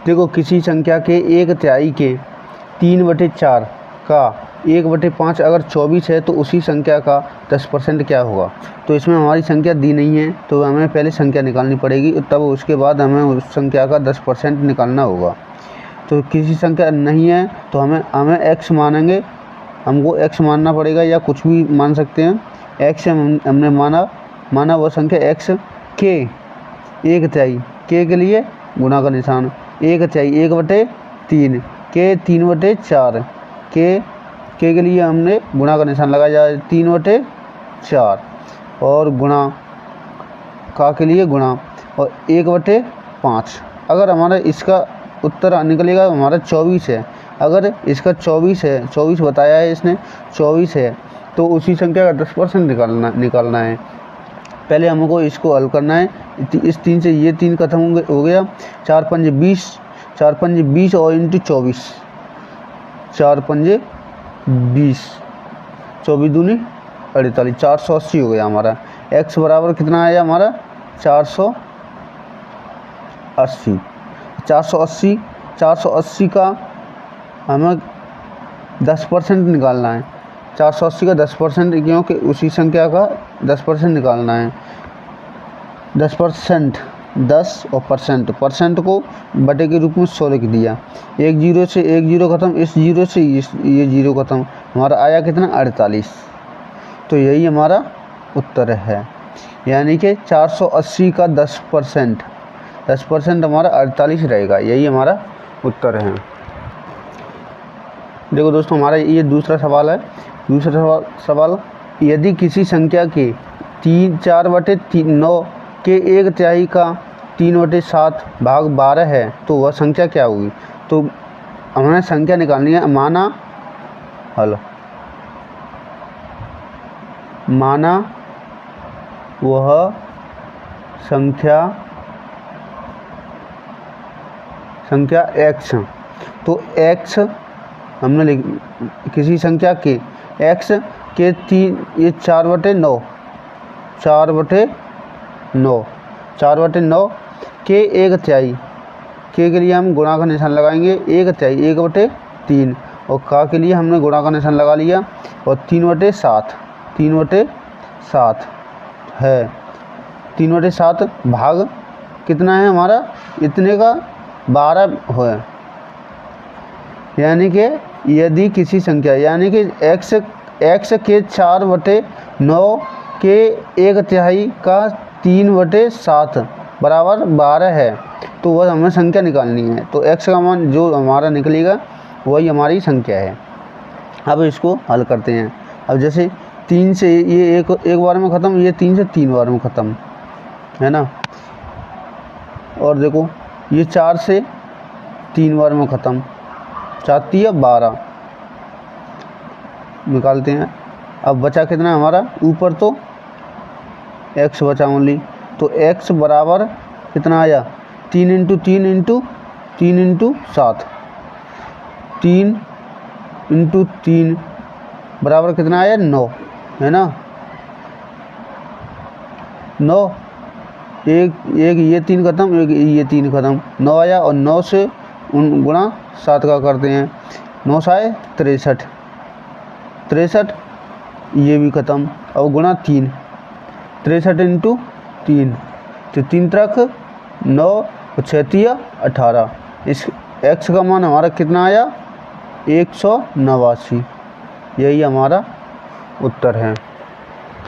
देखो किसी संख्या के 1/3 के 3/4 का 1/5 अगर 24 है तो उसी संख्या का 10% क्या होगा। तो इसमें हमारी संख्या दी नहीं है तो हमें पहले संख्या निकालनी पड़ेगी, तब उसके बाद हमें उस संख्या का 10% निकालना होगा। तो किसी संख्या नहीं है तो हमें x मानेंगे, हमको x मानना पड़ेगा या कुछ भी मान सकते हैं। x हमने माना वह संख्या x के 1/3 के लिए गुणा का निशान 1/3 1/3 के 3/4 के लिए हमने गुणा का निशान लगाया 3/4 और गुणा का के लिए गुणा और 1/5। अगर हमारा इसका उत्तर निकलेगा हमारा 24 है, अगर इसका 24 है, 24 बताया है इसने, 24 है तो उसी संख्या का 10% निकालना है। पहले हमको इसको हल करना है। इस 3 से ये 3 खत्म हो गया, 4 पंजे 20, 4 पंजे 20 और इंटू 24, 4 पंजे 20, 24 दूनी 48, 480 हो गया हमारा। x बराबर कितना आया हमारा 480। 480 का हमें 10% निकालना है। 480 का 10% क्योंकि उसी संख्या का 10% निकालना है। 10% 10 और परसेंट को बटे के रूप में 100 लिख दिया। एक जीरो से एक जीरो खत्म, इस जीरो से ये जीरो खत्म, हमारा आया कितना 48। तो यही हमारा उत्तर है, यानी कि 480 का 10% हमारा 48 रहेगा। यही हमारा उत्तर है। देखो दोस्तों हमारा ये दूसरा सवाल है। दूसरा सवाल, यदि किसी संख्या के 4/9 के 1/3 का 3/7 भाग 12 है तो वह संख्या क्या हुई। तो हमें संख्या निकालनी है। माना वह संख्या x, तो x हमने किसी संख्या के x के 4/9 के 1/3 के लिए हम गुणा का निशान लगाएंगे 1/3 1/3 और का के लिए हमने गुणा का निशान लगा लिया और 3/7 है। 3/7 भाग कितना है हमारा, इतने का 12 है। यानी कि यदि किसी संख्या यानी कि x के 4/9 के 1/3 का 3/7 बराबर 12 है तो वह हमें संख्या निकालनी है। तो x का मान जो हमारा निकलेगा वही हमारी संख्या है। अब इसको हल करते हैं। अब जैसे 3 से ये एक बार में ख़त्म, ये 3 से 3 बार में ख़त्म है ना। और देखो ये 4 से 3 बार में ख़त्म, 4 12 निकालते हैं। अब बचा कितना हमारा, ऊपर तो x बचा ओनली, तो x बराबर कितना आया 3 × 3 × 3 × 7, 3 × 3 बराबर कितना आया 9 है ना। 9 एक ये 3 खत्म, एक ये 3 खत्म, 9 आया और 9 से गुणा 7 का करते हैं। 9 से आए 63 ये भी ख़त्म। अब गुणा 3, 63 × 3 तो 3 त्रिक 9 और 6 18। इस x का मान हमारा कितना आया 189। यही हमारा उत्तर है।